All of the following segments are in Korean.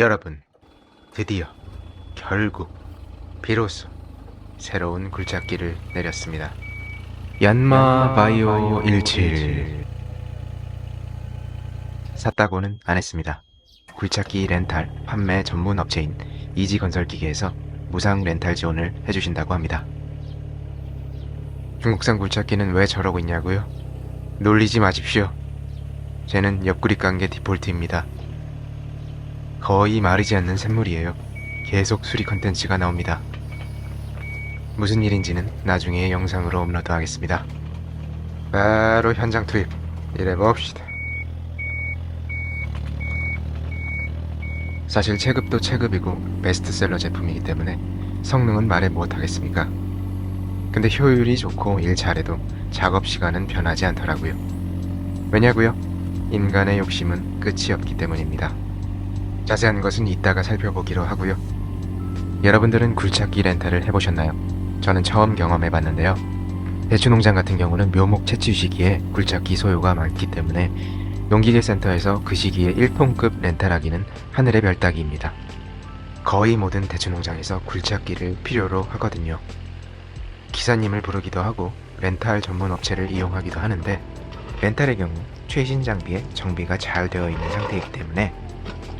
여러분, 드디어 결국 비로소 새로운 굴착기를 내렸습니다. 얀마 바이오 17 샀다고는 안 했습니다. 굴착기 렌탈 판매 전문 업체인 이지건설기계에서 무상 렌탈 지원을 해주신다고 합니다. 중국산 굴착기는 왜 저러고 있냐고요? 놀리지 마십시오. 쟤는 옆구리 깐 게 디폴트입니다. 거의 마르지 않는 샘물이에요. 계속 수리 컨텐츠가 나옵니다. 무슨 일인지는 나중에 영상으로 업로드 하겠습니다. 바로 현장 투입 일해봅시다. 사실 체급도 체급이고 베스트셀러 제품이기 때문에 성능은 말해 못하겠습니까? 근데 효율이 좋고 일 잘해도 작업 시간은 변하지 않더라고요. 왜냐고요? 인간의 욕심은 끝이 없기 때문입니다. 자세한 것은 이따가 살펴보기로 하고요. 여러분들은 굴착기 렌탈을 해보셨나요? 저는 처음 경험해봤는데요. 대추농장 같은 경우는 묘목 채취 시기에 굴착기 소요가 많기 때문에 농기계 센터에서 그 시기에 1톤급 렌탈하기는 하늘의 별 따기입니다. 거의 모든 대추농장에서 굴착기를 필요로 하거든요. 기사님을 부르기도 하고 렌탈 전문 업체를 이용하기도 하는데, 렌탈의 경우 최신 장비에 정비가 잘 되어 있는 상태이기 때문에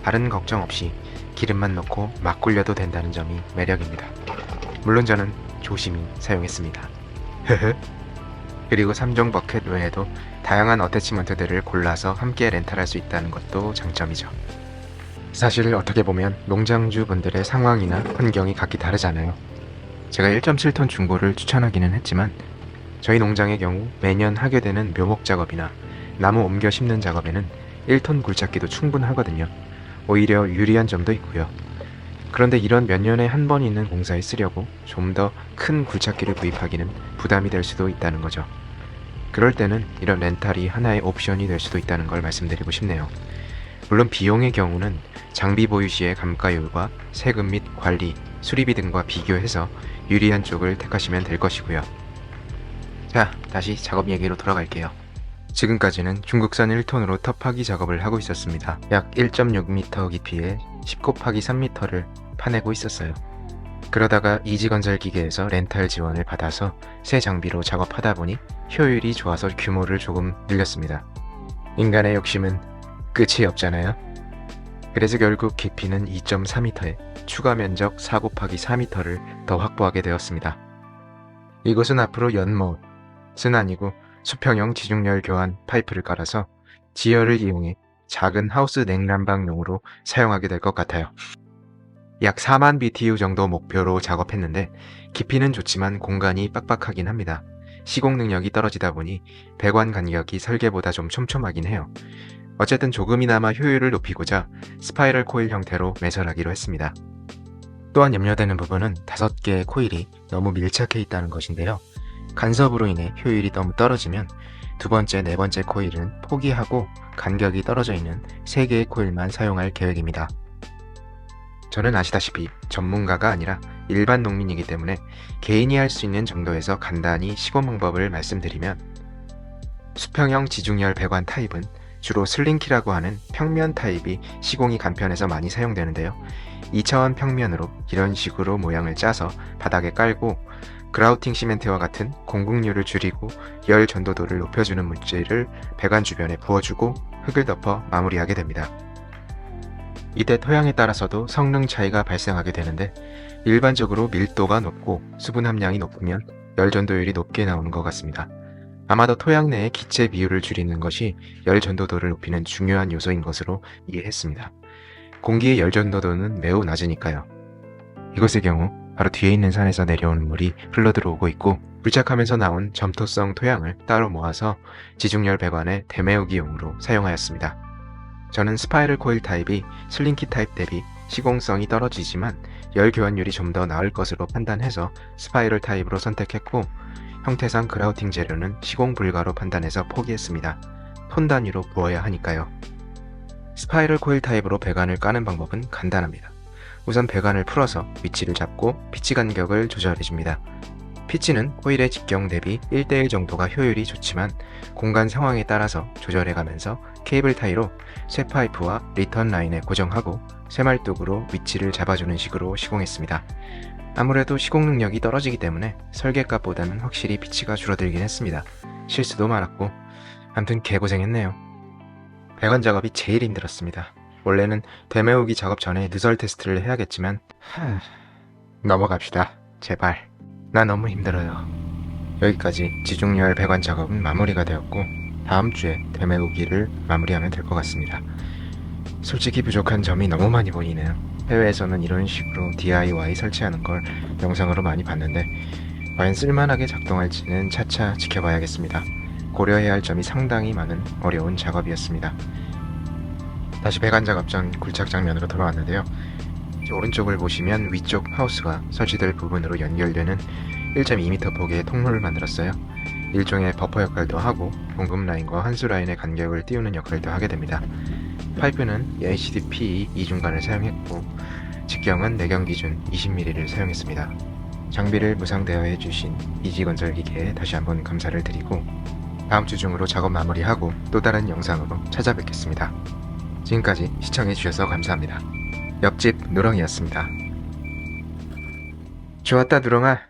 다른 걱정 없이 기름만 넣고 막 굴려도 된다는 점이 매력입니다. 물론 저는 조심히 사용했습니다. 그리고 3종 버켓 외에도 다양한 어태치먼트들을 골라서 함께 렌탈할 수 있다는 것도 장점이죠. 사실 어떻게 보면 농장주 분들의 상황이나 환경이 각기 다르잖아요. 제가 1.7톤 중고를 추천하기는 했지만 저희 농장의 경우 매년 하게 되는 묘목 작업이나 나무 옮겨 심는 작업에는 1톤 굴착기도 충분하거든요. 오히려 유리한 점도 있고요. 그런데 이런 몇 년에 한 번 있는 공사에 쓰려고 좀 더 큰 굴착기를 구입하기는 부담이 될 수도 있다는 거죠. 그럴 때는 이런 렌탈이 하나의 옵션이 될 수도 있다는 걸 말씀드리고 싶네요. 물론 비용의 경우는 장비 보유 시의 감가율과 세금 및 관리, 수리비 등과 비교해서 유리한 쪽을 택하시면 될 것이고요. 자, 다시 작업 얘기로 돌아갈게요. 지금까지는 중국산 1톤으로 터 파기 작업을 하고 있었습니다. 약 1.6m 깊이에 10 곱하기 3m를 파내고 있었어요. 그러다가 이지건설 기계에서 렌탈 지원을 받아서 새 장비로 작업하다 보니 효율이 좋아서 규모를 조금 늘렸습니다. 인간의 욕심은 끝이 없잖아요. 그래서 결국 깊이는 2.4m에 추가 면적 4 곱하기 4m를 더 확보하게 되었습니다. 이곳은 앞으로 연못은 아니고 수평형 지중열 교환 파이프를 깔아서 지열을 이용해 작은 하우스 냉난방용으로 사용하게 될 것 같아요. 약 4만 BTU 정도 목표로 작업했는데 깊이는 좋지만 공간이 빡빡하긴 합니다. 시공 능력이 떨어지다 보니 배관 간격이 설계보다 좀 촘촘하긴 해요. 어쨌든 조금이나마 효율을 높이고자 스파이럴 코일 형태로 매설하기로 했습니다. 또한 염려되는 부분은 5개의 코일이 너무 밀착해 있다는 것인데요. 간섭으로 인해 효율이 너무 떨어지면 두 번째, 네 번째 코일은 포기하고 간격이 떨어져 있는 3개의 코일만 사용할 계획입니다. 저는 아시다시피 전문가가 아니라 일반 농민이기 때문에 개인이 할 수 있는 정도에서 간단히 시공 방법을 말씀드리면, 수평형 지중열 배관 타입은 주로 슬링키라고 하는 평면 타입이 시공이 간편해서 많이 사용되는데요. 2차원 평면으로 이런 식으로 모양을 짜서 바닥에 깔고 그라우팅 시멘트와 같은 공급률을 줄이고 열 전도도를 높여주는 물질을 배관 주변에 부어주고 흙을 덮어 마무리하게 됩니다. 이때 토양에 따라서도 성능 차이가 발생하게 되는데, 일반적으로 밀도가 높고 수분 함량이 높으면 열 전도율이 높게 나오는 것 같습니다. 아마도 토양 내의 기체 비율을 줄이는 것이 열 전도도를 높이는 중요한 요소인 것으로 이해했습니다. 공기의 열 전도도는 매우 낮으니까요. 이것의 경우 바로 뒤에 있는 산에서 내려오는 물이 흘러들어오고 있고, 불착하면서 나온 점토성 토양을 따로 모아서 지중열 배관의 대메우기용으로 사용하였습니다. 저는 스파이럴 코일 타입이 슬링키 타입 대비 시공성이 떨어지지만 열 교환율이 좀 더 나을 것으로 판단해서 스파이럴 타입으로 선택했고, 형태상 그라우팅 재료는 시공 불가로 판단해서 포기했습니다. 톤 단위로 부어야 하니까요. 스파이럴 코일 타입으로 배관을 까는 방법은 간단합니다. 우선 배관을 풀어서 위치를 잡고 피치 간격을 조절해줍니다. 피치는 코일의 직경 대비 1대1 정도가 효율이 좋지만 공간 상황에 따라서 조절해가면서 케이블 타이로 쇠 파이프와 리턴 라인에 고정하고 쇠말뚝으로 위치를 잡아주는 식으로 시공했습니다. 아무래도 시공 능력이 떨어지기 때문에 설계값보다는 확실히 피치가 줄어들긴 했습니다. 실수도 많았고 암튼 개고생했네요. 배관 작업이 제일 힘들었습니다. 원래는 되메우기 작업 전에 누설 테스트를 해야겠지만 넘어갑시다. 제발. 나 너무 힘들어요. 여기까지 지중열 배관 작업은 마무리가 되었고 다음 주에 되메우기를 마무리하면 될 것 같습니다. 솔직히 부족한 점이 너무 많이 보이네요. 해외에서는 이런 식으로 DIY 설치하는 걸 영상으로 많이 봤는데 과연 쓸만하게 작동할지는 차차 지켜봐야겠습니다. 고려해야 할 점이 상당히 많은 어려운 작업이었습니다. 다시 배관 작업 전 굴착 장면으로 돌아왔는데요. 오른쪽을 보시면 위쪽 하우스가 설치될 부분으로 연결되는 1.2m 폭의 통로를 만들었어요. 일종의 버퍼 역할도 하고 공급 라인과 환수 라인의 간격을 띄우는 역할도 하게 됩니다. 파이프는 HDPE 이중관을 사용했고 직경은 내경 기준 20mm를 사용했습니다. 장비를 무상 대여해 주신 이지건설기계에 다시 한번 감사를 드리고 다음 주 중으로 작업 마무리하고 또 다른 영상으로 찾아뵙겠습니다. 지금까지 시청해 주셔서 감사합니다. 옆집 누렁이였습니다. 좋았다 누렁아.